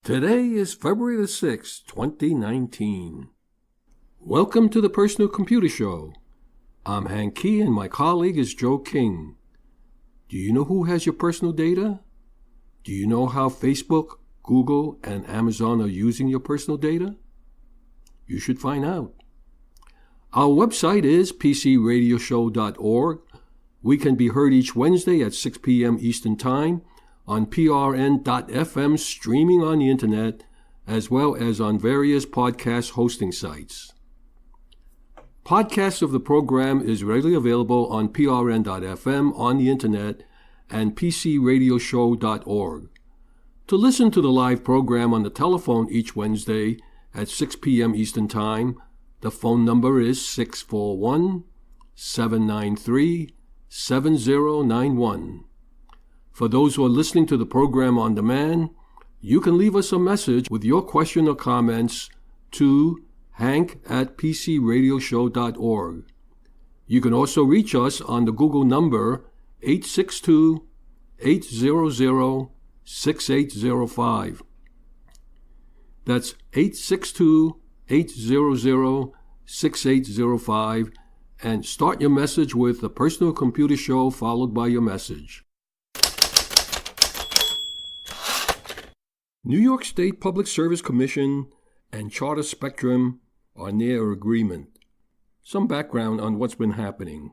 Today is February the 6th, 2019. Welcome to the Personal Computer Show. I'm Hank Key and my colleague is Joe King. Do you know who has your personal data? Do you know how Facebook, Google, and Amazon are using your personal data? You should find out. Our website is pcradioshow.org. We can be heard each Wednesday at 6 p.m. Eastern Time on prn.fm streaming on the internet, as well as on various podcast hosting sites. Podcasts of the program is readily available on prn.fm on the internet and pcradioshow.org. To listen to the live program on the telephone each Wednesday at 6 p.m. Eastern Time, the phone number is 641-793-7091. For those who are listening to the program on demand, you can leave us a message with your question or comments to hank@pcradioshow.org. You can also reach us on the Google number 862-800-6805. That's 862-800-6805, and start your message with the Personal Computer Show followed by your message. New York State Public Service Commission and Charter Spectrum are near agreement. Some background on what's been happening.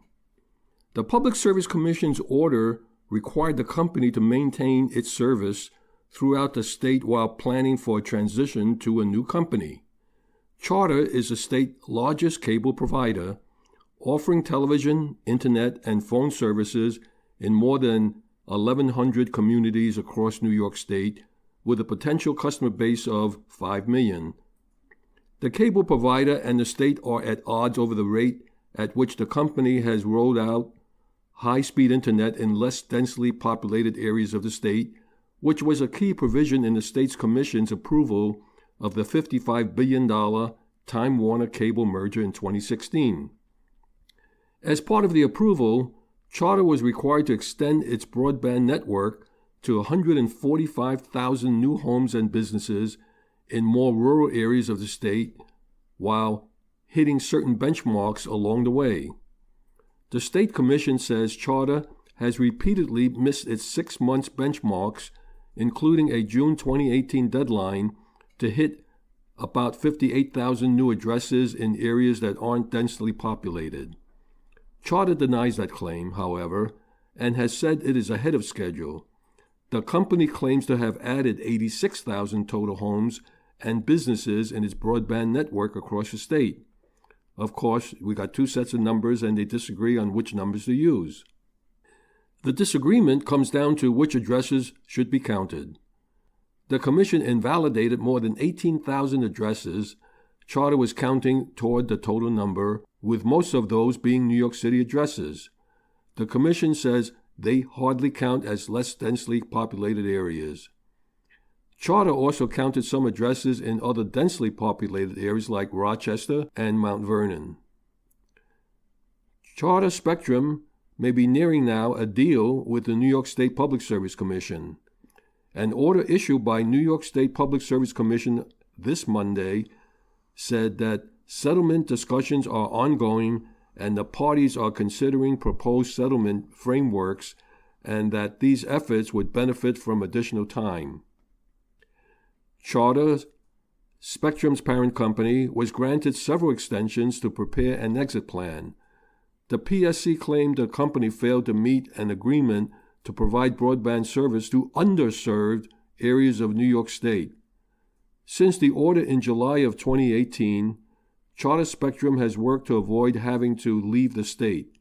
The Public Service Commission's order required the company to maintain its service throughout the state while planning for a transition to a new company. Charter is the state's largest cable provider, offering television, internet, and phone services in more than 1,100 communities across New York State, with a potential customer base of 5 million. The cable provider and the state are at odds over the rate at which the company has rolled out high-speed internet in less densely populated areas of the state, which was a key provision in the state's commission's approval of the $55 billion Time Warner Cable merger in 2016. As part of the approval, Charter was required to extend its broadband network to 145,000 new homes and businesses in more rural areas of the state, while hitting certain benchmarks along the way. The State Commission says Charter has repeatedly missed its 6 months benchmarks, including a June 2018 deadline to hit about 58,000 new addresses in areas that aren't densely populated. Charter denies that claim, however, and has said it is ahead of schedule. The company claims to have added 86,000 total homes and businesses in its broadband network across the state. Of course, we got two sets of numbers and they disagree on which numbers to use. The disagreement comes down to which addresses should be counted. The commission invalidated more than 18,000 addresses. Charter was counting toward the total number, with most of those being New York City addresses. The commission says they hardly count as less densely populated areas. Charter also counted some addresses in other densely populated areas like Rochester and Mount Vernon. Charter Spectrum may be nearing now a deal with the New York State Public Service Commission. An order issued by New York State Public Service Commission this Monday said that settlement discussions are ongoing and the parties are considering proposed settlement frameworks, and that these efforts would benefit from additional time. Charter, Spectrum's parent company, was granted several extensions to prepare an exit plan. The PSC claimed the company failed to meet an agreement to provide broadband service to underserved areas of New York State. Since the order in July of 2018, Charter Spectrum has worked to avoid having to leave the state.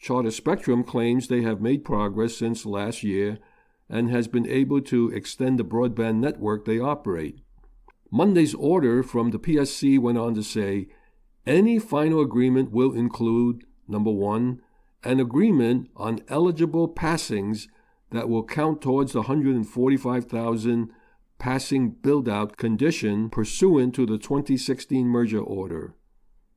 Charter Spectrum claims they have made progress since last year and has been able to extend the broadband network they operate. Monday's order from the PSC went on to say, any final agreement will include, number one, an agreement on eligible passings that will count towards the 145,000 passing build-out condition pursuant to the 2016 merger order.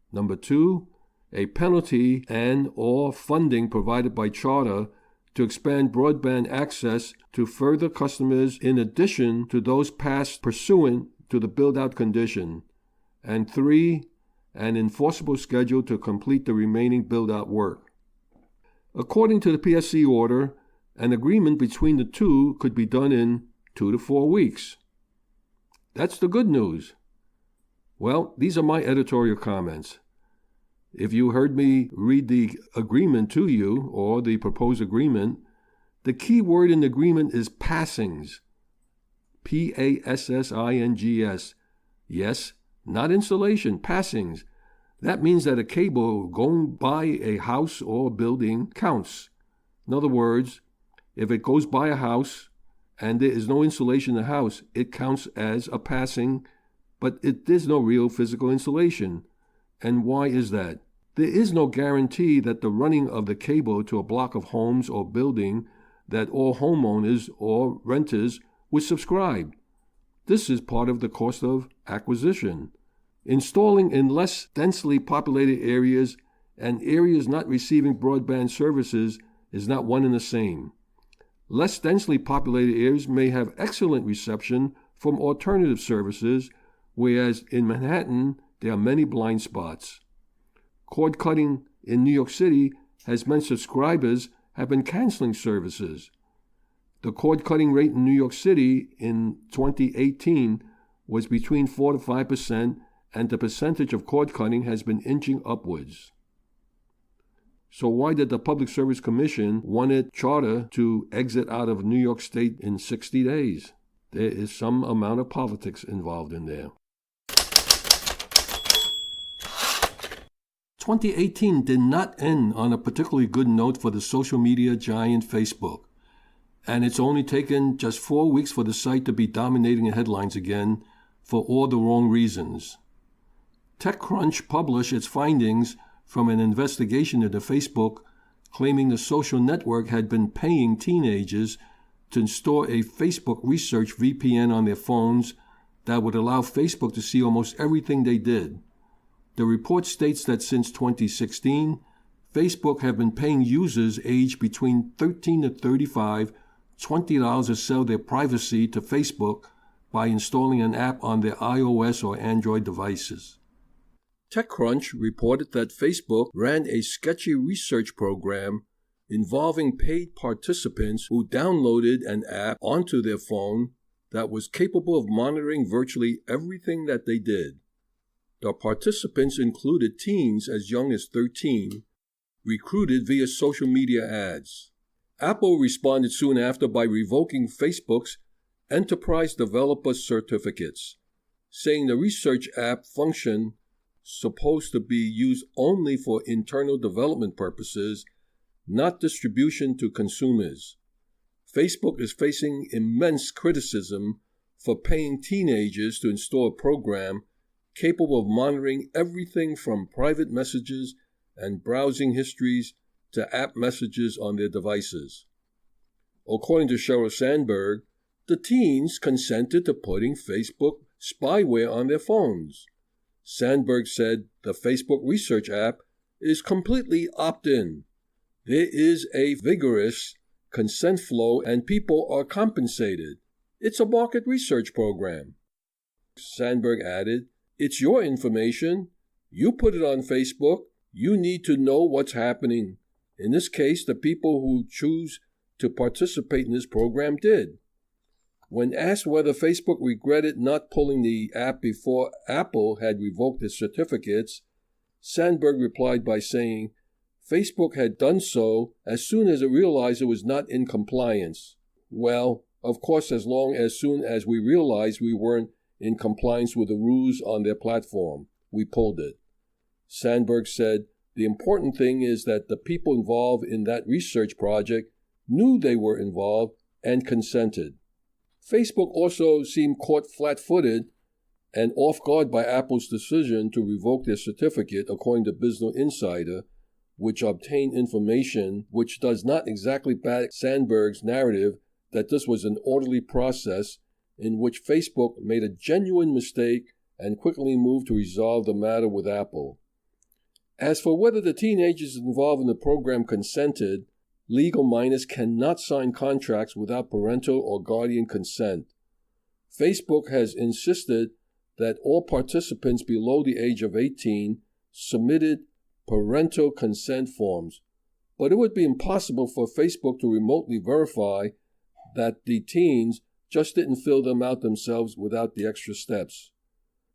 Number two, a penalty and/or funding provided by Charter to expand broadband access to further customers in addition to those passed pursuant to the build-out condition. And 3, an enforceable schedule to complete the remaining build-out work. According to the PSC order, an agreement between the two could be done in 2 to 4 weeks. That's the good news. Well, these are my editorial comments. If you heard me read the agreement to you, or the proposed agreement, the key word in the agreement is passings. Passings. Yes, not installation, passings. That means that a cable going by a house or building counts. In other words, if it goes by a house and there is no installation in the house, it counts as a passing, but there's no real physical installation. And why is that? There is no guarantee that the running of the cable to a block of homes or building that all homeowners or renters would subscribe. This is part of the cost of acquisition. Installing in less densely populated areas and areas not receiving broadband services is not one and the same. Less densely populated areas may have excellent reception from alternative services, whereas in Manhattan there are many blind spots. Cord cutting in New York City has meant subscribers have been canceling services. The cord cutting rate in New York City in 2018 was between 4 to 5%, and the percentage of cord cutting has been inching upwards. So why did the Public Service Commission wanted Charter to exit out of New York State in 60 days? There is some amount of politics involved in there. 2018 did not end on a particularly good note for the social media giant Facebook, and it's only taken just 4 weeks for the site to be dominating the headlines again for all the wrong reasons. TechCrunch published its findings from an investigation into Facebook, claiming the social network had been paying teenagers to install a Facebook Research VPN on their phones that would allow Facebook to see almost everything they did. The report states that since 2016, Facebook have been paying users aged between 13 to 35 $20 to sell their privacy to Facebook by installing an app on their iOS or Android devices. TechCrunch reported that Facebook ran a sketchy research program involving paid participants who downloaded an app onto their phone that was capable of monitoring virtually everything that they did. The participants included teens as young as 13, recruited via social media ads. Apple responded soon after by revoking Facebook's Enterprise Developer Certificates, saying the research app function supposed to be used only for internal development purposes, not distribution to consumers. Facebook is facing immense criticism for paying teenagers to install a program capable of monitoring everything from private messages and browsing histories to app messages on their devices. According to Sheryl Sandberg, the teens consented to putting Facebook spyware on their phones. Sandberg said the Facebook Research app is completely opt-in. There is a vigorous consent flow and people are compensated. It's a market research program. Sandberg added, "It's your information. You put it on Facebook. You need to know what's happening. In this case, the people who choose to participate in this program did." When asked whether Facebook regretted not pulling the app before Apple had revoked its certificates, Sandberg replied by saying, Facebook had done so as soon as it realized it was not in compliance. Well, of course, as soon as we realized we weren't in compliance with the rules on their platform, we pulled it. Sandberg said, the important thing is that the people involved in that research project knew they were involved and consented. Facebook also seemed caught flat-footed and off guard by Apple's decision to revoke their certificate, according to Business Insider, which obtained information which does not exactly back Sandberg's narrative that this was an orderly process in which Facebook made a genuine mistake and quickly moved to resolve the matter with Apple. As for whether the teenagers involved in the program consented, legal minors cannot sign contracts without parental or guardian consent. Facebook has insisted that all participants below the age of 18 submitted parental consent forms, but it would be impossible for Facebook to remotely verify that the teens just didn't fill them out themselves without the extra steps.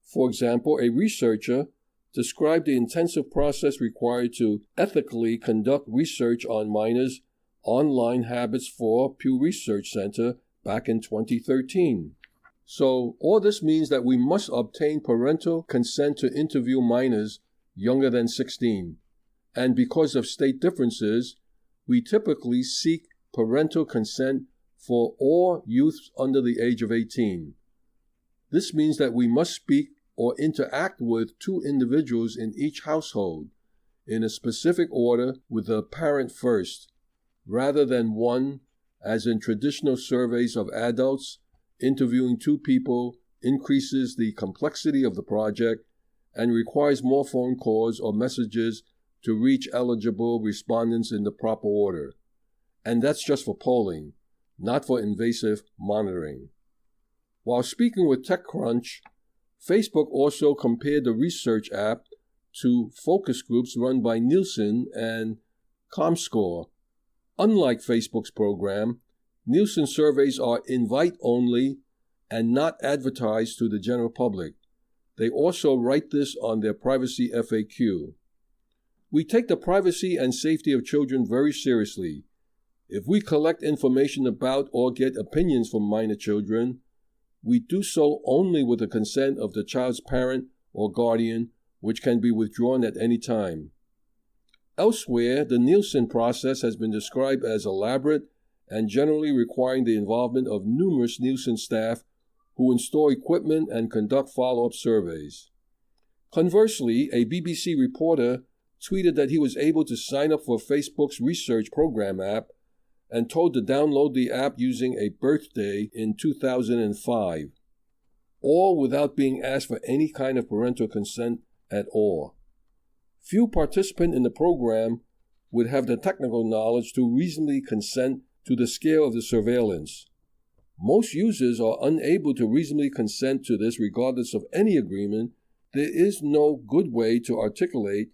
For example, a researcher described the intensive process required to ethically conduct research on minors' online habits for Pew Research Center back in 2013. So, all this means that we must obtain parental consent to interview minors younger than 16. And because of state differences, we typically seek parental consent for all youths under the age of 18. This means that we must speak or interact with 2 individuals in each household in a specific order with the parent first, rather than one, as in traditional surveys of adults. Interviewing 2 people increases the complexity of the project and requires more phone calls or messages to reach eligible respondents in the proper order. And that's just for polling, not for invasive monitoring. While speaking with TechCrunch, Facebook also compared the research app to focus groups run by Nielsen and ComScore. Unlike Facebook's program, Nielsen surveys are invite-only and not advertised to the general public. They also write this on their privacy FAQ. We take the privacy and safety of children very seriously. If we collect information about or get opinions from minor children, we do so only with the consent of the child's parent or guardian, which can be withdrawn at any time. Elsewhere, the Nielsen process has been described as elaborate and generally requiring the involvement of numerous Nielsen staff who install equipment and conduct follow-up surveys. Conversely, a BBC reporter tweeted that he was able to sign up for Facebook's research program app and told to download the app using a birthday in 2005, all without being asked for any kind of parental consent at all. Few participants in the program would have the technical knowledge to reasonably consent to the scale of the surveillance. Most users are unable to reasonably consent to this regardless of any agreement. There is no good way to articulate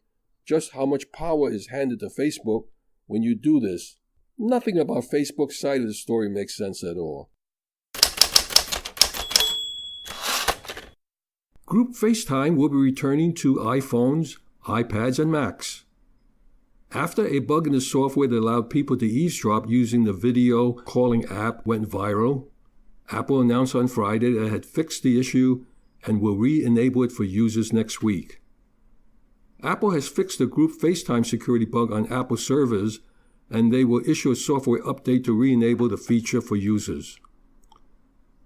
just how much power is handed to Facebook when you do this. Nothing about Facebook's side of the story makes sense at all. Group FaceTime will be returning to iPhones, iPads, and Macs. After a bug in the software that allowed people to eavesdrop using the video calling app went viral, Apple announced on Friday that it had fixed the issue and will re-enable it for users next week. Apple has fixed the group FaceTime security bug on Apple servers, and they will issue a software update to re-enable the feature for users.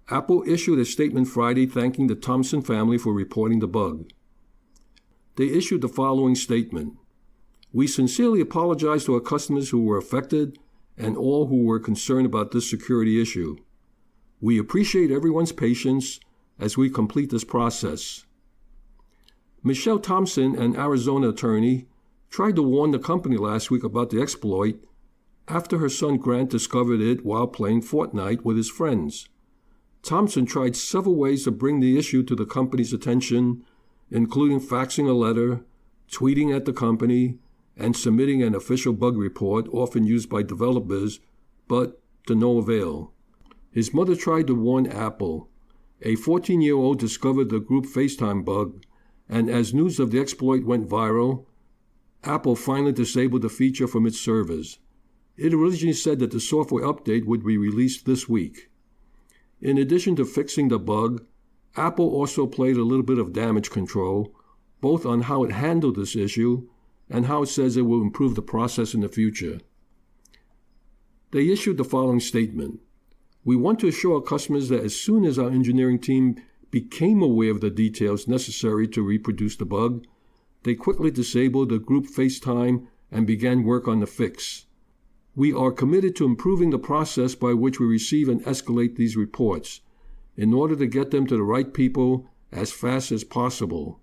Apple issued a statement Friday thanking the Thompson family for reporting the bug. They issued the following statement: "We sincerely apologize to our customers who were affected and all who were concerned about this security issue. We appreciate everyone's patience as we complete this process." Michelle Thompson, an Arizona attorney, tried to warn the company last week about the exploit after her son Grant discovered it while playing Fortnite with his friends. Thompson tried several ways to bring the issue to the company's attention, including faxing a letter, tweeting at the company, and submitting an official bug report, often used by developers, but to no avail. His mother tried to warn Apple. A 14-year-old discovered the group FaceTime bug, and as news of the exploit went viral, Apple finally disabled the feature from its servers. It originally said that the software update would be released this week. In addition to fixing the bug, Apple also played a little bit of damage control, both on how it handled this issue and how it says it will improve the process in the future. They issued the following statement: "We want to assure our customers that as soon as our engineering team became aware of the details necessary to reproduce the bug, they quickly disabled the group FaceTime and began work on the fix. We are committed to improving the process by which we receive and escalate these reports in order to get them to the right people as fast as possible.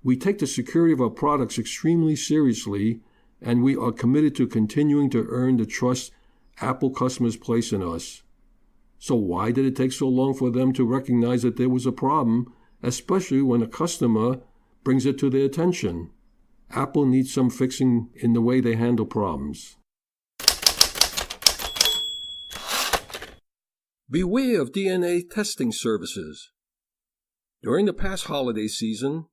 We take the security of our products extremely seriously, and we are committed to continuing to earn the trust Apple customers place in us. So why did it take so long for them to recognize that there was a problem, especially when a customer brings it to their attention? Apple needs some fixing in the way they handle problems. Beware of DNA testing services. During the past holiday season,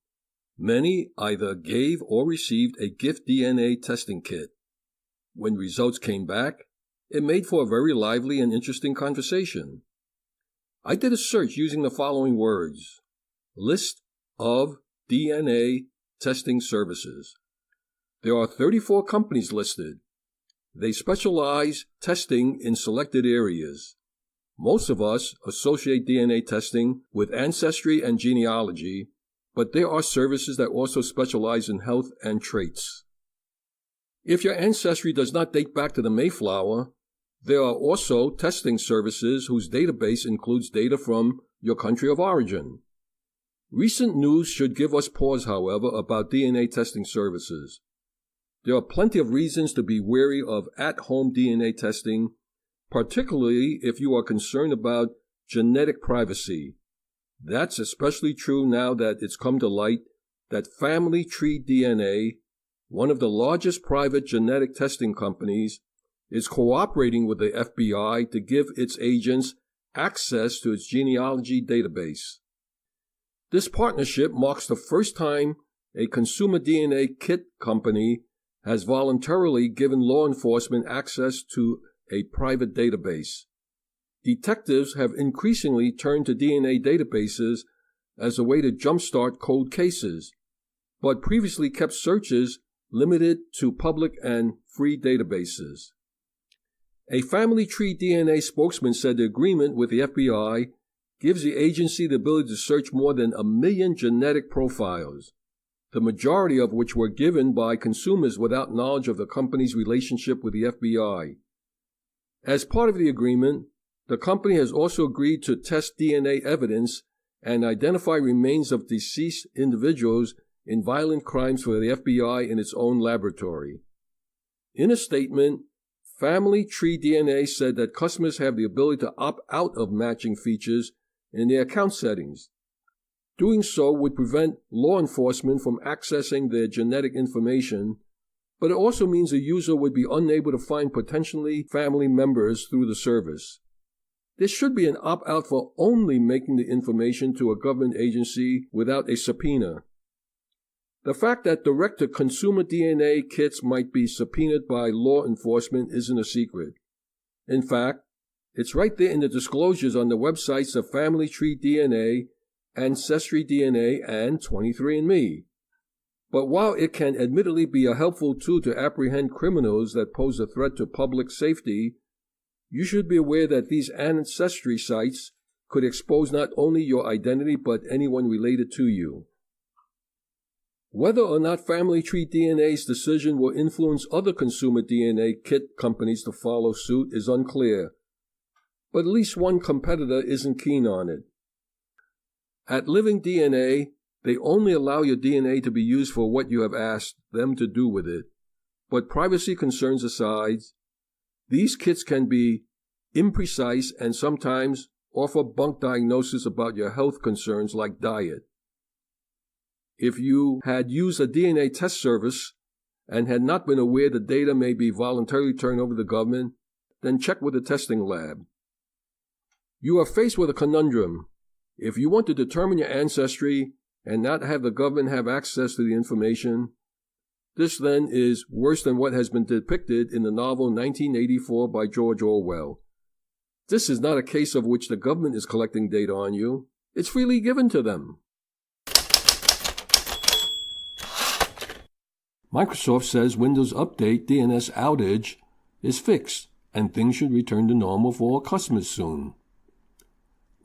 many either gave or received a gift DNA testing kit. When results came back, it made for a very lively and interesting conversation. I did a search using the following words: list of DNA testing services. There are 34 companies listed. They specialize testing in selected areas. Most of us associate DNA testing with ancestry and genealogy, but there are services that also specialize in health and traits. If your ancestry does not date back to the Mayflower, there are also testing services whose database includes data from your country of origin. Recent news should give us pause, however, about DNA testing services. There are plenty of reasons to be wary of at-home DNA testing, particularly if you are concerned about genetic privacy. That's especially true now that it's come to light that Family Tree DNA, one of the largest private genetic testing companies, is cooperating with the FBI to give its agents access to its genealogy database. This partnership marks the first time a consumer DNA kit company has voluntarily given law enforcement access to a private database. Detectives have increasingly turned to DNA databases as a way to jumpstart cold cases, but previously kept searches limited to public and free databases. A Family Tree DNA spokesman said the agreement with the FBI gives the agency the ability to search more than 1 million genetic profiles, the majority of which were given by consumers without knowledge of the company's relationship with the FBI. As part of the agreement, the company has also agreed to test DNA evidence and identify remains of deceased individuals in violent crimes for the FBI in its own laboratory. In a statement, Family Tree DNA said that customers have the ability to opt out of matching features in their account settings. Doing so would prevent law enforcement from accessing their genetic information, but it also means the user would be unable to find potentially family members through the service. There should be an opt-out for only making the information to a government agency without a subpoena. The fact that direct-to-consumer DNA kits might be subpoenaed by law enforcement isn't a secret. In fact, it's right there in the disclosures on the websites of Family Tree DNA, Ancestry DNA, and 23andMe. But while it can admittedly be a helpful tool to apprehend criminals that pose a threat to public safety, you should be aware that these ancestry sites could expose not only your identity but anyone related to you. Whether or not Family Tree DNA's decision will influence other consumer DNA kit companies to follow suit is unclear, but at least one competitor isn't keen on it. At Living DNA, they only allow your DNA to be used for what you have asked them to do with it. But privacy concerns aside, these kits can be imprecise and sometimes offer bunk diagnosis about your health concerns like diet. If you had used a DNA test service and had not been aware the data may be voluntarily turned over to the government, then check with the testing lab. You are faced with a conundrum. If you want to determine your ancestry and not have the government have access to the information, this then is worse than what has been depicted in the novel 1984 by George Orwell. This is not a case of which the government is collecting data on you. It's freely given to them. Microsoft says Windows Update DNS outage is fixed and things should return to normal for all customers soon.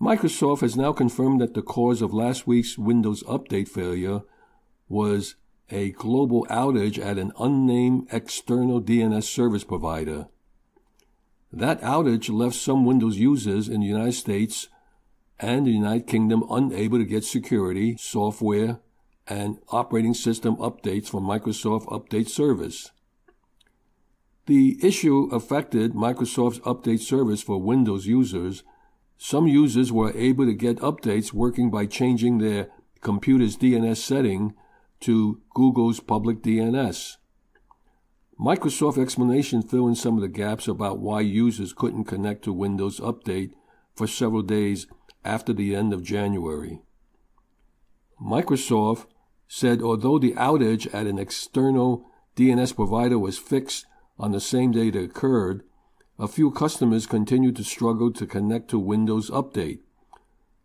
Microsoft has now confirmed that the cause of last week's Windows Update failure was a global outage at an unnamed external DNS service provider. That outage left some Windows users in the United States and the United Kingdom unable to get security, software, and operating system updates from Microsoft Update Service. The issue affected Microsoft's update service for Windows users. Some users were able to get updates working by changing their computer's DNS setting to Google's public DNS. Microsoft explanation filled in some of the gaps about why users couldn't connect to Windows Update for several days after the end of January. Microsoft said although the outage at an external DNS provider was fixed on the same day it occurred, a few customers continued to struggle to connect to Windows Update.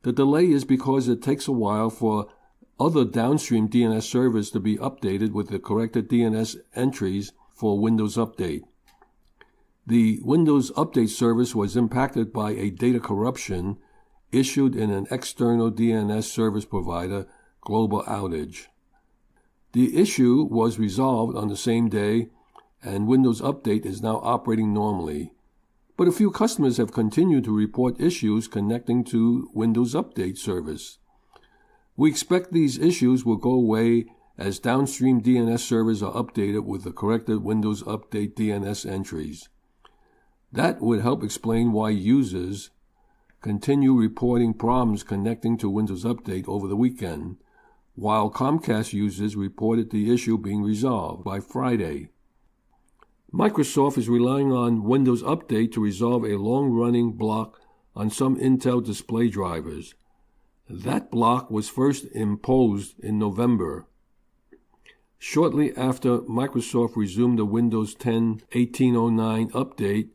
The delay is because it takes a while for other downstream DNS servers to be updated with the corrected DNS entries for Windows Update. The Windows Update service was impacted by a data corruption issued in an external DNS service provider global outage. The issue was resolved on the same day, and Windows Update is now operating normally. But a few customers have continued to report issues connecting to Windows Update service. We expect these issues will go away as downstream DNS servers are updated with the corrected Windows Update DNS entries. That would help explain why users continue reporting problems connecting to Windows Update over the weekend, while Comcast users reported the issue being resolved by Friday. Microsoft is relying on Windows Update to resolve a long-running block on some Intel display drivers. That block was first imposed in November. Shortly after Microsoft resumed the Windows 10 1809 update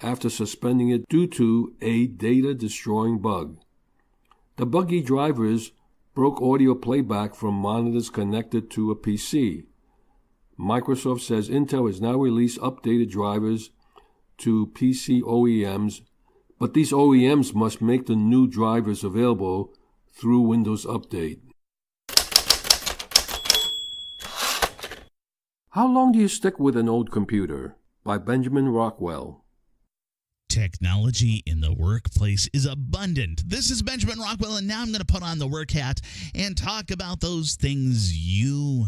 after suspending it due to a data-destroying bug. The buggy drivers broke audio playback from monitors connected to a PC. Microsoft says Intel has now released updated drivers to PC OEMs, but these OEMs must make the new drivers available through Windows Update. How long do you stick with an old computer? By Benjamin Rockwell. Technology in the workplace is abundant. This is Benjamin Rockwell, and now I'm going to put on the work hat and talk about those things you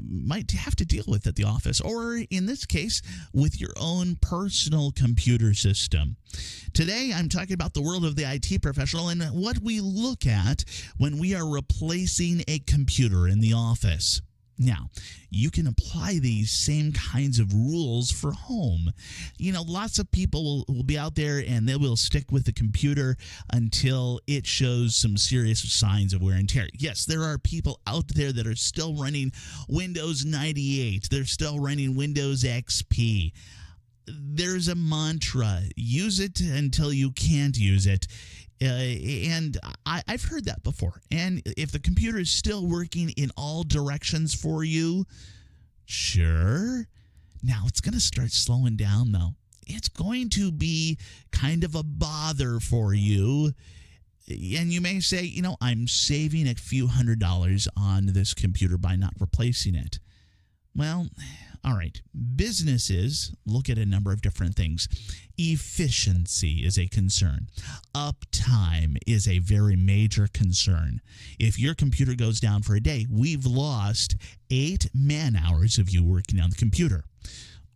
might have to deal with at the office, or in this case, with your own personal computer system. Today, I'm talking about the world of the IT professional and what we look at when we are replacing a computer in the office. Now, you can apply these same kinds of rules for home. You know, lots of people will be out there and they will stick with the computer until it shows some serious signs of wear and tear. Yes, there are people out there that are still running Windows 98. They're still running Windows XP. There's a mantra: use it until you can't use it. And I've heard that before. And if the computer is still working in all directions for you, sure. Now it's going to start slowing down, though. It's going to be kind of a bother for you. And you may say, you know, I'm saving a few $100s on this computer by not replacing it. Well, all right. Businesses look at a number of different things. Efficiency is a concern. Uptime is a very major concern. If your computer goes down for a day, we've lost 8 man-hours of you working on the computer.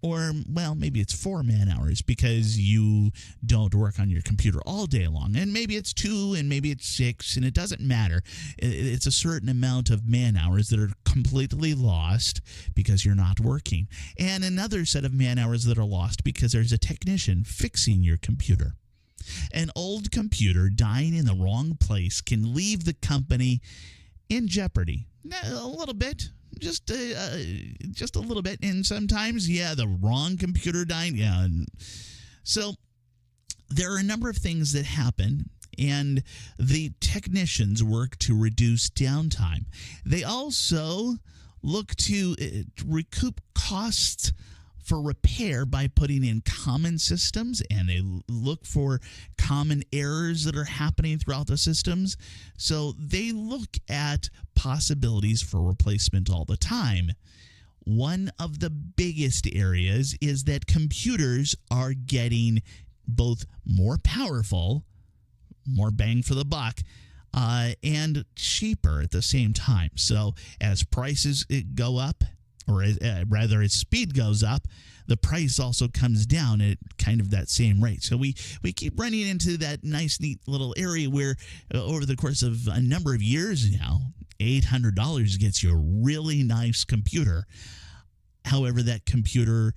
Or, well, maybe it's 4 man-hours because you don't work on your computer all day long. And maybe it's 2 and maybe it's 6, and it doesn't matter. It's a certain amount of man-hours that are completely lost because you're not working. And another set of man-hours that are lost because there's a technician fixing your computer. An old computer dying in the wrong place can leave the company in jeopardy. A little bit. Just a little bit. And sometimes, the wrong computer died. Yeah. So there are a number of things that happen, and the technicians work to reduce downtime. They also look to recoup costs for repair by putting in common systems, and they look for common errors that are happening throughout the systems. So they look at possibilities for replacement all the time. One of the biggest areas is that computers are getting both more powerful, more bang for the buck, and cheaper at the same time. So as prices go up, or rather as speed goes up, the price also comes down at kind of that same rate. So we keep running into that nice, neat little area where over the course of a number of years now, $800 gets you a really nice computer. However, that computer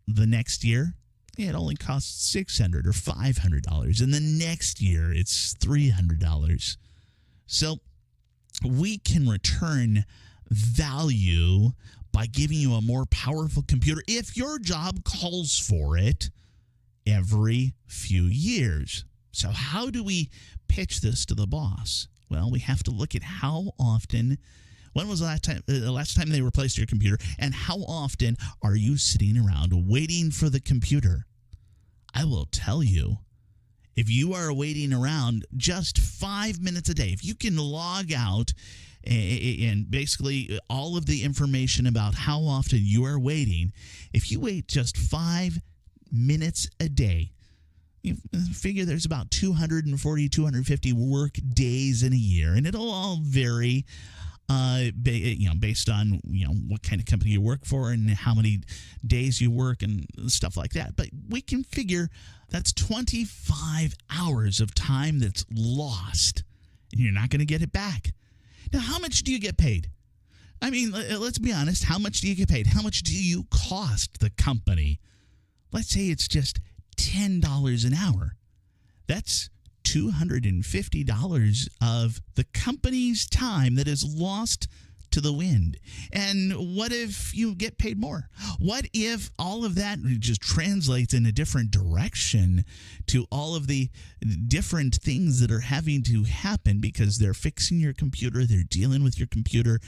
the next year, it only costs $600 or $500. And the next year, it's $300. So we can return value by giving you a more powerful computer if your job calls for it every few years. So how do we pitch this to the boss? Well, we have to look at how often, when was the last time they replaced your computer, and how often are you sitting around waiting for the computer? I will tell you, if you are waiting around just 5 minutes a day, if you can log out and basically all of the information about how often you are waiting, if you wait just 5 minutes a day, you figure there's about 240, 250 work days in a year, and it'll all vary based on what kind of company you work for and how many days you work and stuff like that. But we can figure that's 25 hours of time that's lost, and you're not going to get it back. Now, how much do you get paid? I mean, let's be honest. How much do you get paid? How much do you cost the company? Let's say it's just $10 an hour. That's $250 of the company's time that is lost to the wind. And what if you get paid more? What if all of that just translates in a different direction to all of the different things that are having to happen because they're fixing your computer, they're dealing with your computer,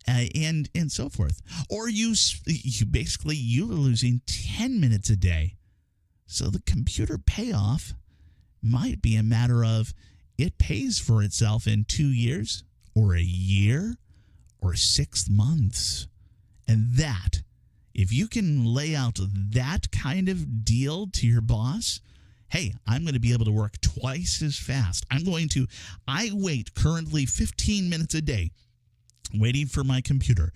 and so forth? Or you basically are losing 10 minutes a day. So the computer payoff might be a matter of it pays for itself in 2 years or a year or 6 months. And that, if you can lay out that kind of deal to your boss, hey, I'm going to be able to work twice as fast. I wait currently 15 minutes a day waiting for my computer.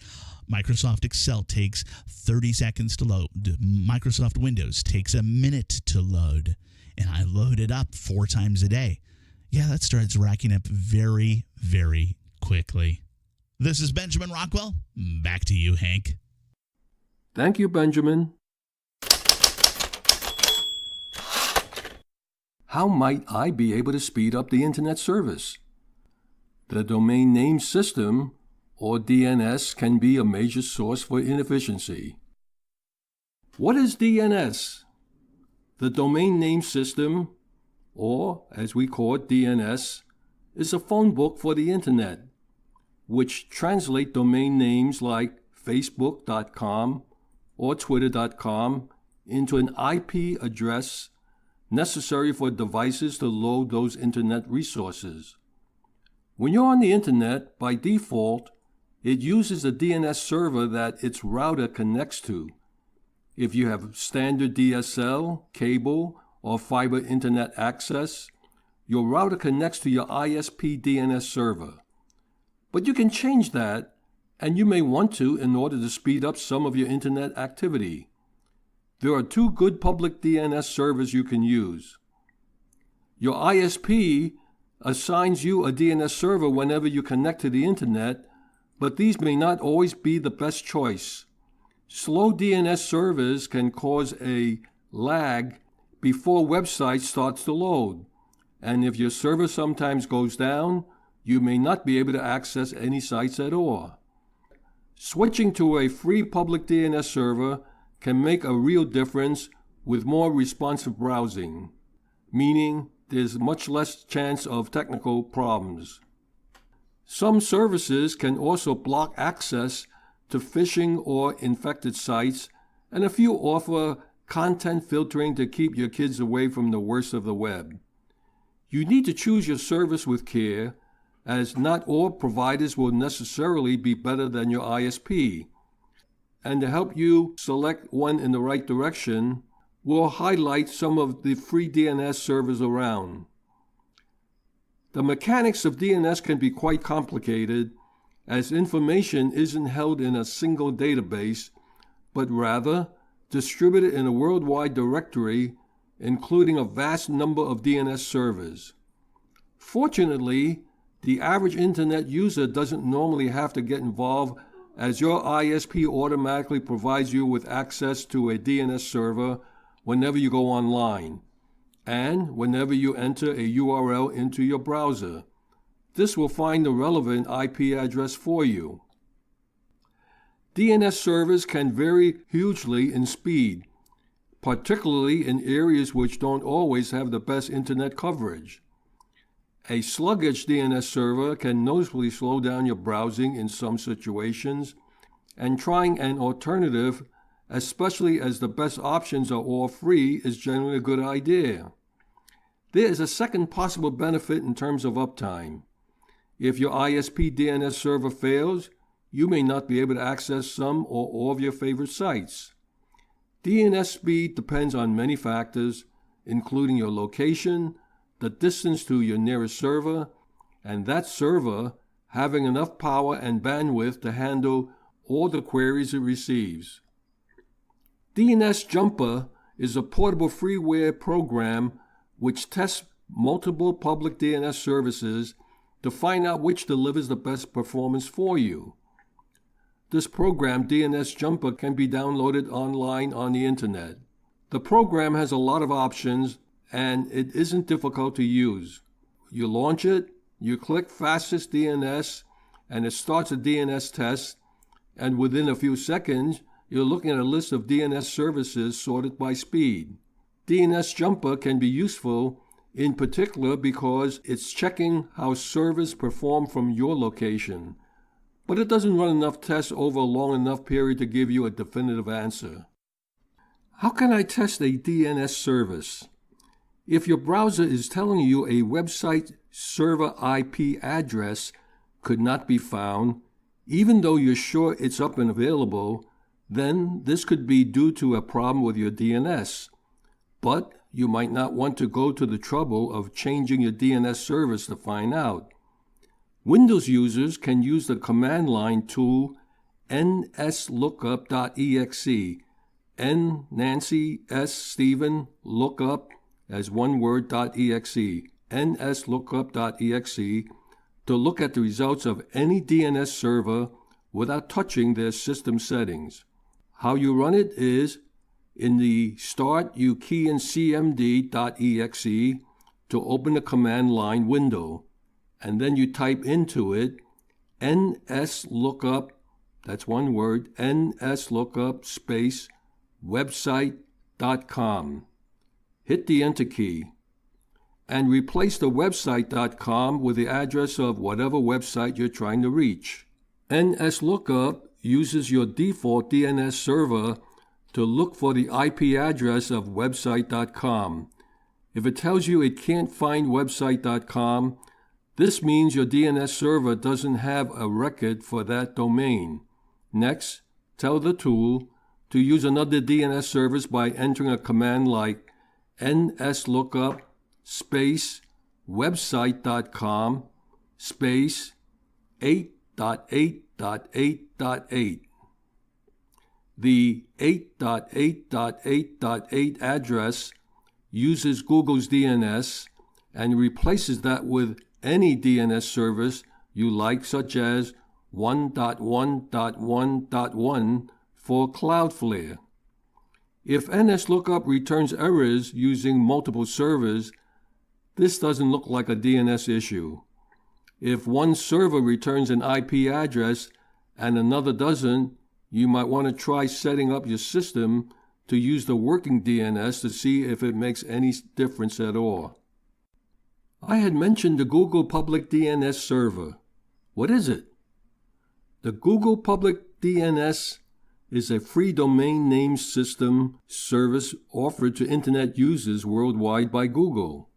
Microsoft Excel takes 30 seconds to load. Microsoft Windows takes a minute to load. And I load it up 4 times a day. Yeah, that starts racking up very, very quickly. This is Benjamin Rockwell. Back to you, Hank. Thank you, Benjamin. How might I be able to speed up the internet service? The domain name system, or DNS, can be a major source for inefficiency. What is DNS? The domain name system, or as we call it DNS, is a phone book for the internet, which translate domain names like facebook.com or twitter.com into an IP address necessary for devices to load those internet resources. When you're on the internet, by default, it uses a DNS server that its router connects to. If you have standard DSL, cable, or fiber internet access, your router connects to your ISP DNS server. But you can change that, and you may want to in order to speed up some of your internet activity. There are 2 good public DNS servers you can use. Your ISP assigns you a DNS server whenever you connect to the internet, but these may not always be the best choice. Slow DNS servers can cause a lag before websites starts to load, and if your server sometimes goes down, you may not be able to access any sites at all. Switching to a free public DNS server can make a real difference with more responsive browsing, meaning there's much less chance of technical problems. Some services can also block access to phishing or infected sites, and a few offer content filtering to keep your kids away from the worst of the web. You need to choose your service with care, as not all providers will necessarily be better than your ISP. And to help you select one in the right direction, we'll highlight some of the free DNS servers around. The mechanics of DNS can be quite complicated, as information isn't held in a single database, but rather distributed in a worldwide directory, including a vast number of DNS servers. Fortunately, the average internet user doesn't normally have to get involved, as your ISP automatically provides you with access to a DNS server whenever you go online, and whenever you enter a URL into your browser. This will find the relevant IP address for you. DNS servers can vary hugely in speed, particularly in areas which don't always have the best internet coverage. A sluggish DNS server can noticeably slow down your browsing in some situations, and trying an alternative, especially as the best options are all free, is generally a good idea. There is a second possible benefit in terms of uptime. If your ISP DNS server fails, you may not be able to access some or all of your favorite sites. DNS speed depends on many factors, including your location, the distance to your nearest server, and that server having enough power and bandwidth to handle all the queries it receives. DNS Jumper is a portable freeware program which tests multiple public DNS services to find out which delivers the best performance for you. This program, DNS Jumper, can be downloaded online on the internet. The program has a lot of options and it isn't difficult to use. You launch it, you click Fastest DNS, and it starts a DNS test, and within a few seconds, you're looking at a list of DNS services sorted by speed. DNS Jumper can be useful in particular because it's checking how servers perform from your location, but it doesn't run enough tests over a long enough period to give you a definitive answer. How can I test a DNS service? If your browser is telling you a website server IP address could not be found, even though you're sure it's up and available, then this could be due to a problem with your DNS. But you might not want to go to the trouble of changing your DNS service to find out. Windows users can use the command line tool nslookup.exe, N Nancy S Stephen lookup as one word .exe, nslookup.exe, to look at the results of any DNS server without touching their system settings. How you run it is, in the start you key in cmd.exe to open the command line window, and then you type into it nslookup, that's one word, nslookup space website.com. Hit the enter key and replace the website.com with the address of whatever website you're trying to reach. nslookup uses your default DNS server to look for the IP address of website.com. If it tells you it can't find website.com, this means your DNS server doesn't have a record for that domain. Next, tell the tool to use another DNS service by entering a command like nslookup space website.com space 8.8.8.8. The 8.8.8.8 address uses Google's DNS and replaces that with any DNS service you like, such as 1.1.1.1 for Cloudflare. If nslookup returns errors using multiple servers, this doesn't look like a DNS issue. If one server returns an IP address and another doesn't, you might want to try setting up your system to use the working DNS to see if it makes any difference at all. I had mentioned the Google Public DNS Server. What is it? The Google Public DNS is a free domain name system service offered to Internet users worldwide by Google.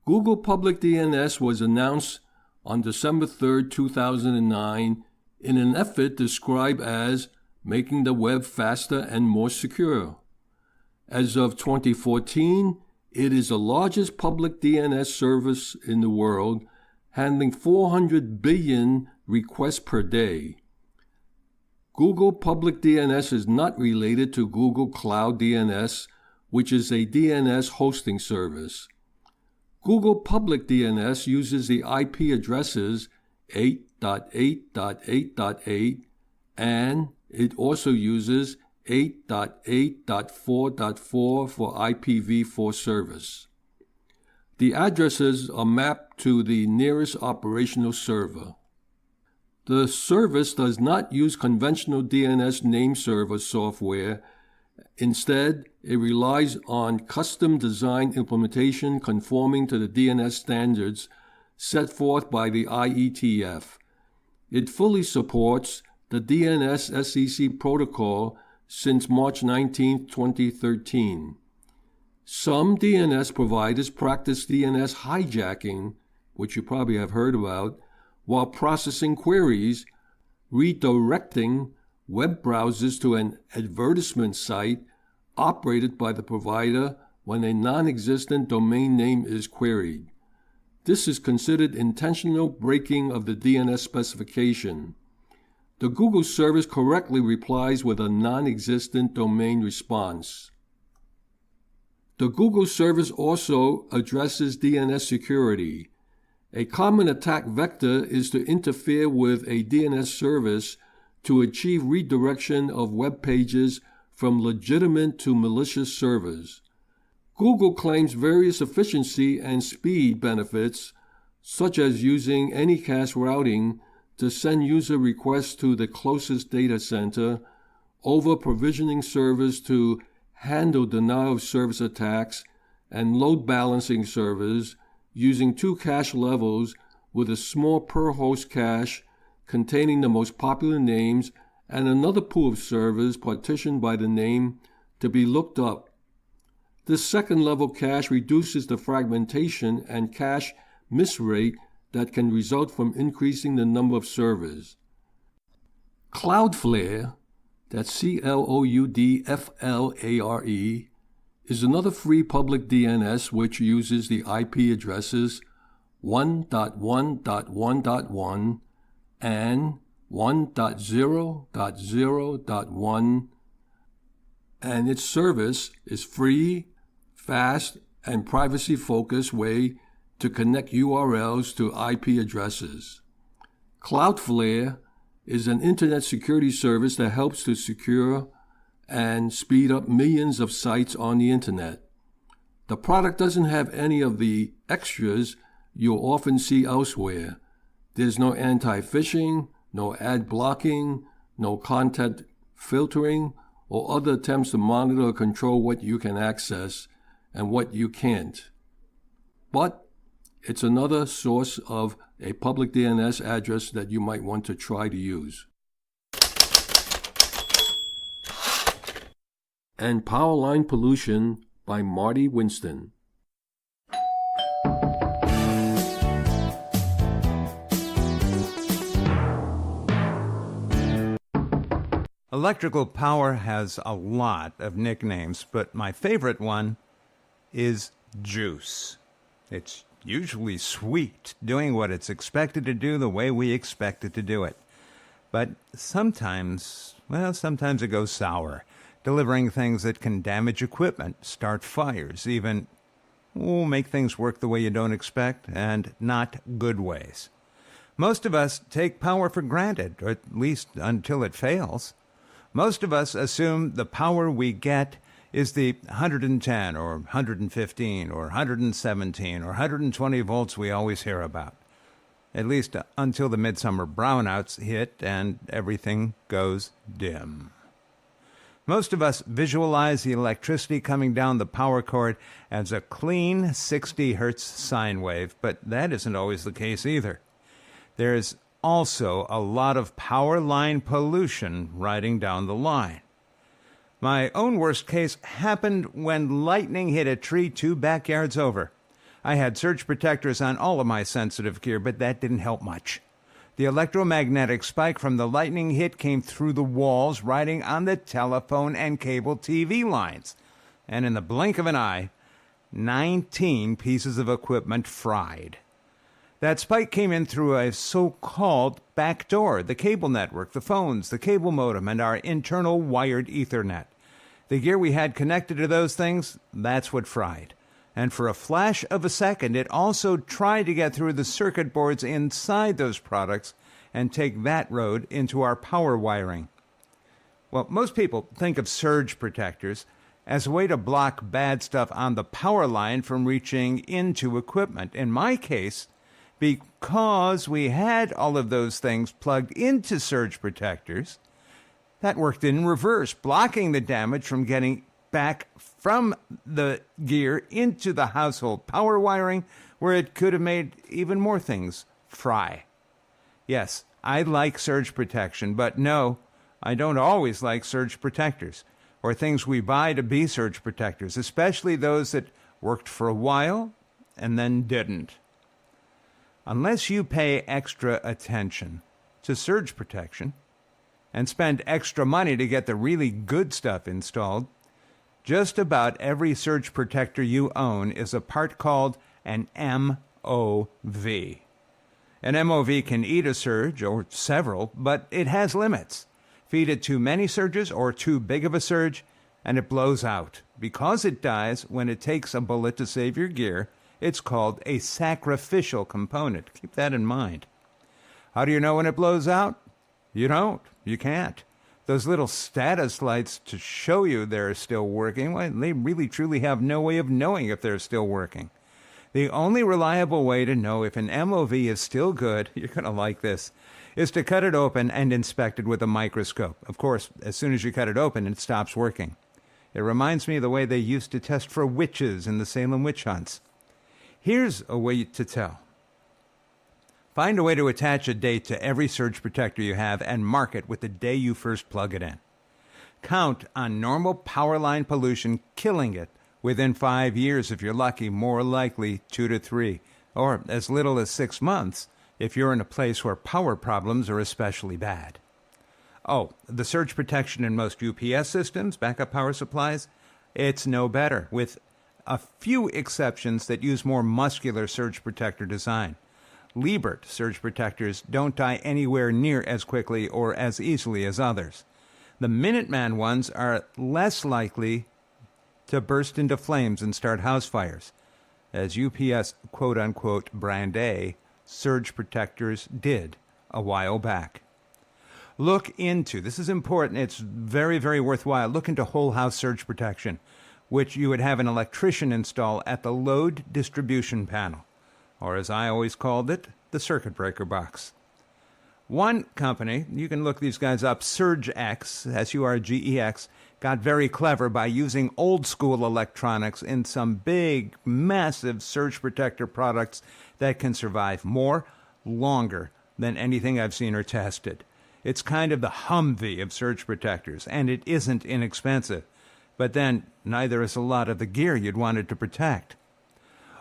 Google Public DNS was announced on December 3, 2009 in an effort described as making the web faster and more secure. As of 2014, it is the largest public DNS service in the world, handling 400 billion requests per day. Google Public DNS is not related to Google Cloud DNS, which is a DNS hosting service. Google Public DNS uses the IP addresses 8.8.8.8, and it also uses 8.8.4.4 for IPv4 service. The addresses are mapped to the nearest operational server. The service does not use conventional DNS name server software. Instead, it relies on custom-designed implementation conforming to the DNS standards set forth by the IETF. It fully supports the DNS SEC protocol since March 19, 2013. Some DNS providers practice DNS hijacking, which you probably have heard about, while processing queries, redirecting web browsers to an advertisement site operated by the provider when a non-existent domain name is queried. This is considered intentional breaking of the DNS specification. The Google service correctly replies with a non-existent domain response. The Google service also addresses DNS security. A common attack vector is to interfere with a DNS service to achieve redirection of web pages from legitimate to malicious servers. Google claims various efficiency and speed benefits, such as using Anycast routing to send user requests to the closest data center, over provisioning servers to handle denial of service attacks, and load balancing servers using 2 cache levels with a small per host cache containing the most popular names and another pool of servers partitioned by the name to be looked up. This second level cache reduces the fragmentation and cache miss rate that can result from increasing the number of servers. Cloudflare, that's Cloudflare, is another free public DNS which uses the IP addresses 1.1.1.1 and 1.0.0.1, and its service is free, fast, and privacy-focused way to connect URLs to IP addresses. Cloudflare is an internet security service that helps to secure and speed up millions of sites on the internet. The product doesn't have any of the extras you'll often see elsewhere. There's no anti-phishing, no ad blocking, no content filtering, or other attempts to monitor or control what you can access and what you can't. But it's another source of a public DNS address that you might want to try to use. And Power Line Pollution by Marty Winston. Electrical power has a lot of nicknames, but my favorite one is juice. It's usually sweet, doing what it's expected to do the way we expect it to do it. But sometimes it goes sour, delivering things that can damage equipment, start fires, even make things work the way you don't expect, and not good ways. Most of us take power for granted, or at least until it fails. Most of us assume the power we get is the 110 or 115 or 117 or 120 volts we always hear about, at least until the midsummer brownouts hit and everything goes dim. Most of us visualize the electricity coming down the power cord as a clean 60 hertz sine wave, but that isn't always the case either. There's also a lot of power line pollution riding down the line. My own worst case happened when lightning hit a tree 2 backyards over. I had surge protectors on all of my sensitive gear, but that didn't help much. The electromagnetic spike from the lightning hit came through the walls, riding on the telephone and cable TV lines. And in the blink of an eye, 19 pieces of equipment fried. That spike came in through a so-called back door, the cable network, the phones, the cable modem, and our internal wired Ethernet. The gear we had connected to those things, that's what fried. And for a flash of a second, it also tried to get through the circuit boards inside those products and take that road into our power wiring. Well, most people think of surge protectors as a way to block bad stuff on the power line from reaching into equipment. In my case, because we had all of those things plugged into surge protectors, that worked in reverse, blocking the damage from getting back from the gear into the household power wiring, where it could have made even more things fry. Yes, I like surge protection, but no, I don't always like surge protectors, or things we buy to be surge protectors, especially those that worked for a while and then didn't. Unless you pay extra attention to surge protection and spend extra money to get the really good stuff installed, just about every surge protector you own is a part called an MOV. An MOV can eat a surge, or several, but it has limits. Feed it too many surges or too big of a surge, and it blows out. Because it dies when it takes a bullet to save your gear, it's called a sacrificial component. Keep that in mind. How do you know when it blows out? You don't. You can't. Those little status lights to show you they're still working, well, they really truly have no way of knowing if they're still working. The only reliable way to know if an MOV is still good, you're going to like this, is to cut it open and inspect it with a microscope. Of course, as soon as you cut it open, it stops working. It reminds me of the way they used to test for witches in the Salem witch hunts. Here's a way to tell. Find a way to attach a date to every surge protector you have and mark it with the day you first plug it in. Count on normal power line pollution killing it within 5 years if you're lucky, more likely 2 to 3, or as little as 6 months if you're in a place where power problems are especially bad. Oh, the surge protection in most UPS systems, backup power supplies, it's no better, with a few exceptions that use more muscular surge protector design. Liebert surge protectors don't die anywhere near as quickly or as easily as others. The Minuteman ones are less likely to burst into flames and start house fires, as UPS quote-unquote brand A surge protectors did a while back. Look into, this is important, it's very, very worthwhile, look into whole house surge protection, which you would have an electrician install at the load distribution panel, or as I always called it, the circuit breaker box. One company, you can look these guys up, SurgeX, S-U-R-G-E-X, got very clever by using old school electronics in some big, massive surge protector products that can survive more, longer than anything I've seen or tested. It's kind of the Humvee of surge protectors, and it isn't inexpensive. But then, neither is a lot of the gear you'd wanted to protect.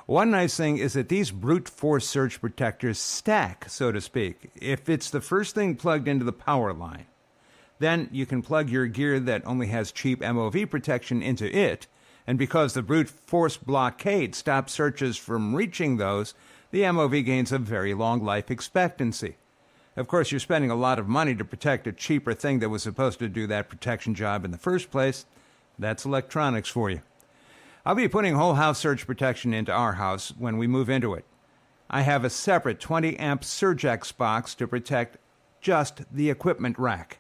One nice thing is that these brute force surge protectors stack, so to speak. If it's the first thing plugged into the power line, then you can plug your gear that only has cheap MOV protection into it, and because the brute force blockade stops surges from reaching those, the MOV gains a very long life expectancy. Of course, you're spending a lot of money to protect a cheaper thing that was supposed to do that protection job in the first place. That's electronics for you. I'll be putting whole house surge protection into our house when we move into it. I have a separate 20-amp SurgeX box to protect just the equipment rack.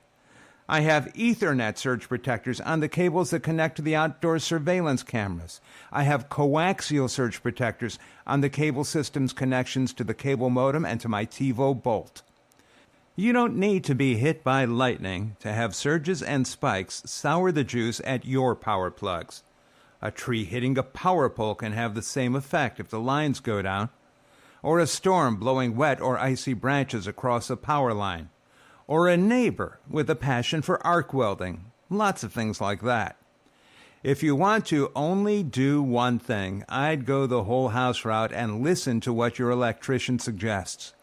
I have Ethernet surge protectors on the cables that connect to the outdoor surveillance cameras. I have coaxial surge protectors on the cable system's connections to the cable modem and to my TiVo Bolt. You don't need to be hit by lightning to have surges and spikes sour the juice at your power plugs. A tree hitting a power pole can have the same effect if the lines go down, or a storm blowing wet or icy branches across a power line, or a neighbor with a passion for arc welding, lots of things like that. If you want to only do one thing, I'd go the whole house route and listen to what your electrician suggests.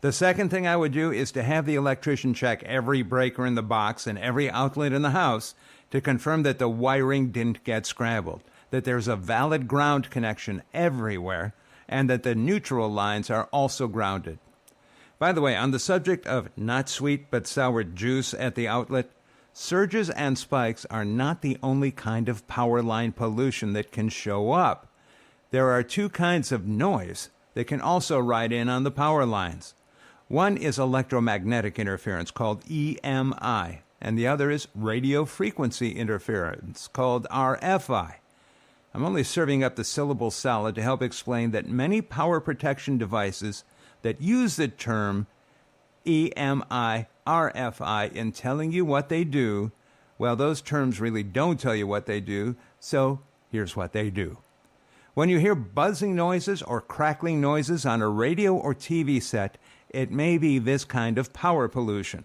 The second thing I would do is to have the electrician check every breaker in the box and every outlet in the house to confirm that the wiring didn't get scrambled, that there's a valid ground connection everywhere, and that the neutral lines are also grounded. By the way, on the subject of not sweet but sour juice at the outlet, surges and spikes are not the only kind of power line pollution that can show up. There are two kinds of noise that can also ride in on the power lines. One is electromagnetic interference, called EMI, and the other is radio frequency interference, called RFI. I'm only serving up the syllable salad to help explain that many power protection devices that use the term EMI, RFI in telling you what they do, well, those terms really don't tell you what they do, so here's what they do. When you hear buzzing noises or crackling noises on a radio or TV set, it may be this kind of power pollution.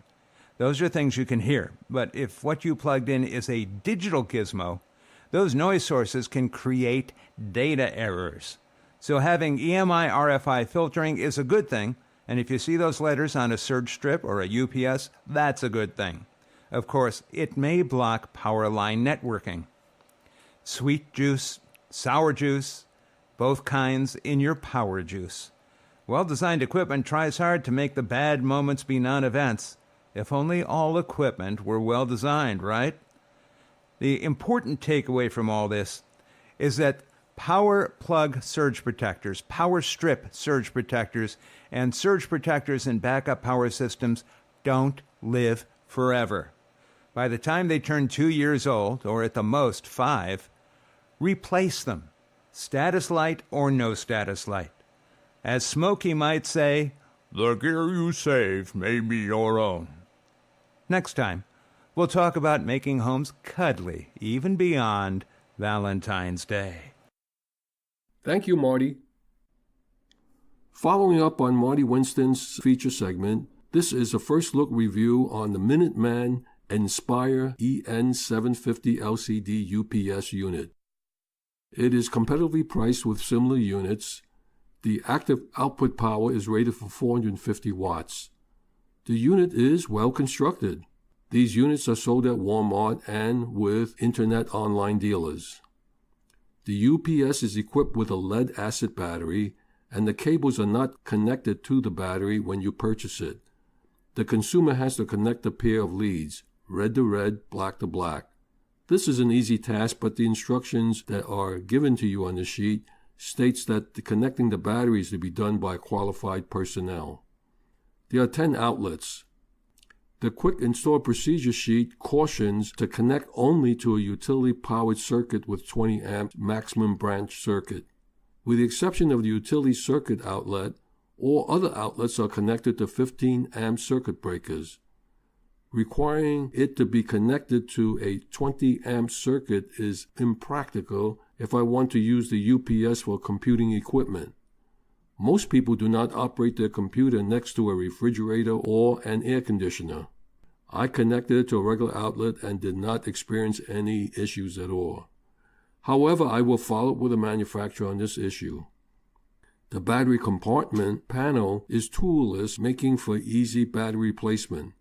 Those are things you can hear, but if what you plugged in is a digital gizmo, those noise sources can create data errors. So having EMI RFI filtering is a good thing, and if you see those letters on a surge strip or a UPS, that's a good thing. Of course, it may block power line networking. Sweet juice, sour juice, both kinds in your power juice. Well-designed equipment tries hard to make the bad moments be non-events. If only all equipment were well-designed, right? The important takeaway from all this is that power plug surge protectors, power strip surge protectors, and surge protectors in backup power systems don't live forever. By the time they turn 2 years old, or at the most 5, replace them, status light or no status light. As Smokey might say, the gear you save may be your own. Next time, we'll talk about making homes cuddly, even beyond Valentine's Day. Thank you, Marty. Following up on Marty Winston's feature segment, this is a first look review on the Minuteman Inspire EN750 LCD UPS unit. It is competitively priced with similar units. The active output power is rated for 450 watts. The unit is well constructed. These units are sold at Walmart and with internet online dealers. The UPS is equipped with a lead-acid battery, and the cables are not connected to the battery when you purchase it. The consumer has to connect a pair of leads, red to red, black to black. This is an easy task, but the instructions that are given to you on the sheet states that connecting the battery is to be done by qualified personnel. There are 10 outlets. The quick install procedure sheet cautions to connect only to a utility-powered circuit with 20 amp maximum branch circuit. With the exception of the utility circuit outlet, all other outlets are connected to 15 amp circuit breakers. Requiring it to be connected to a 20 amp circuit is impractical if I want to use the UPS for computing equipment. Most people do not operate their computer next to a refrigerator or an air conditioner. I connected it to a regular outlet and did not experience any issues at all. However, I will follow up with the manufacturer on this issue. The battery compartment panel is toolless, making for easy battery replacement.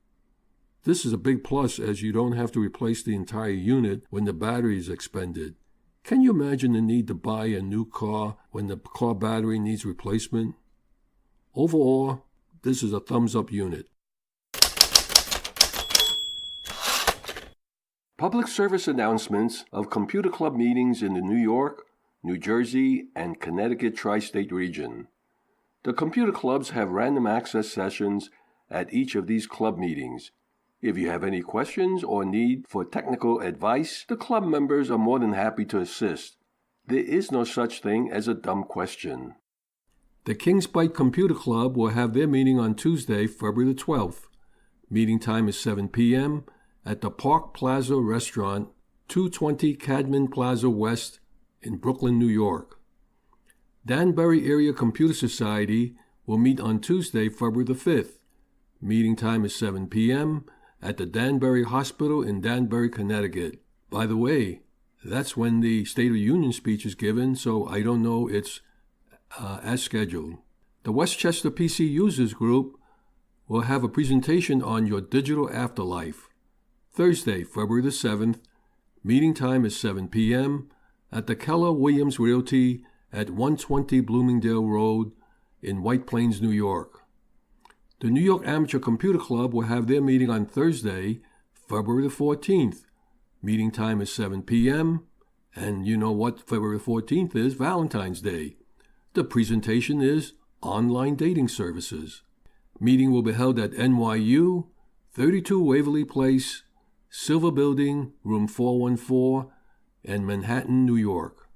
This is a big plus as you don't have to replace the entire unit when the battery is expended. Can you imagine the need to buy a new car when the car battery needs replacement? Overall, this is a thumbs-up unit. Public service announcements of Computer Club meetings in the New York, New Jersey, and Connecticut tri-state region. The computer clubs have random access sessions at each of these club meetings. If you have any questions or need for technical advice, the club members are more than happy to assist. There is no such thing as a dumb question. The Kings Bite Computer Club will have their meeting on Tuesday, February the 12th. Meeting time is 7 p.m. at the Park Plaza Restaurant, 220 Cadman Plaza West in Brooklyn, New York. Danbury Area Computer Society will meet on Tuesday, February the 5th. Meeting time is 7 p.m. at the Danbury Hospital in Danbury, Connecticut. By the way, that's when the State of the Union speech is given, so I don't know it's as scheduled. The Westchester PC Users Group will have a presentation on your digital afterlife. Thursday, February the 7th. Meeting time is 7 p.m. at the Keller Williams Realty at 120 Bloomingdale Road in White Plains, New York. The New York Amateur Computer Club will have their meeting on Thursday, February the 14th. Meeting time is 7 p.m., and you know what February 14th is? Valentine's Day. The presentation is Online Dating Services. Meeting will be held at NYU, 32 Waverly Place, Silver Building, room 414, in Manhattan, New York.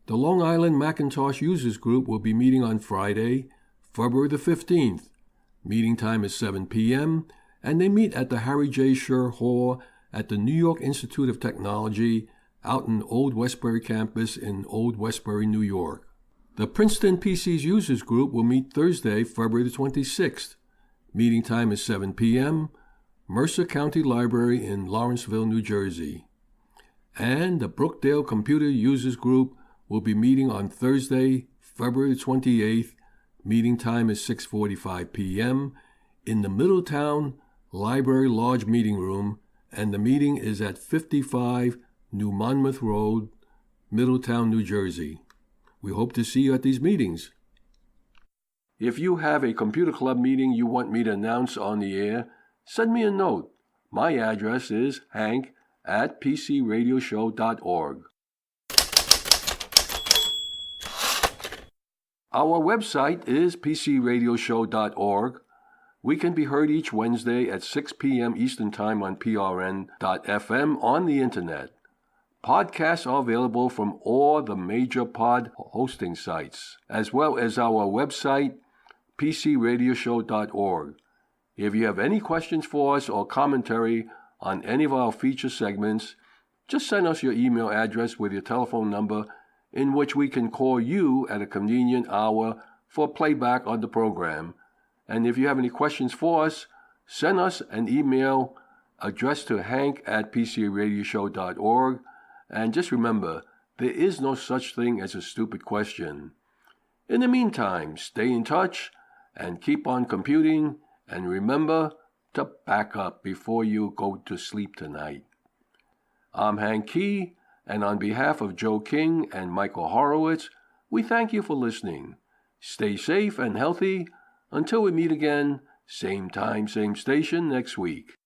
The Long Island Macintosh Users Group will be meeting on Friday, February the 15th. Meeting time is 7 p.m., and they meet at the Harry J. Scher Hall at the New York Institute of Technology out in Old Westbury campus in Old Westbury, New York. The Princeton PCs Users Group will meet Thursday, February the 26th. Meeting time is 7 p.m., Mercer County Library in Lawrenceville, New Jersey. And the Brookdale Computer Users Group will be meeting on Thursday, February 28th. Meeting time is 6:45 p.m. in the Middletown Library Lodge Meeting Room, and the meeting is at 55 New Monmouth Road, Middletown, New Jersey. We hope to see you at these meetings. If you have a computer club meeting you want me to announce on the air, send me a note. My address is hank@pcradioshow.org. Our website is pcradioshow.org. We can be heard each Wednesday at 6 p.m. Eastern Time on prn.fm on the Internet. Podcasts are available from all the major pod hosting sites, as well as our website, pcradioshow.org. If you have any questions for us or commentary on any of our feature segments, just send us your email address with your telephone number in which we can call you at a convenient hour for playback on the program. And if you have any questions for us, send us an email addressed to hank@pcradioshow.org. And just remember, there is no such thing as a stupid question. In the meantime, stay in touch and keep on computing. And remember to back up before you go to sleep tonight. I'm Hank Key, and on behalf of Joe King and Michael Horowitz, we thank you for listening. Stay safe and healthy until we meet again, same time, same station next week.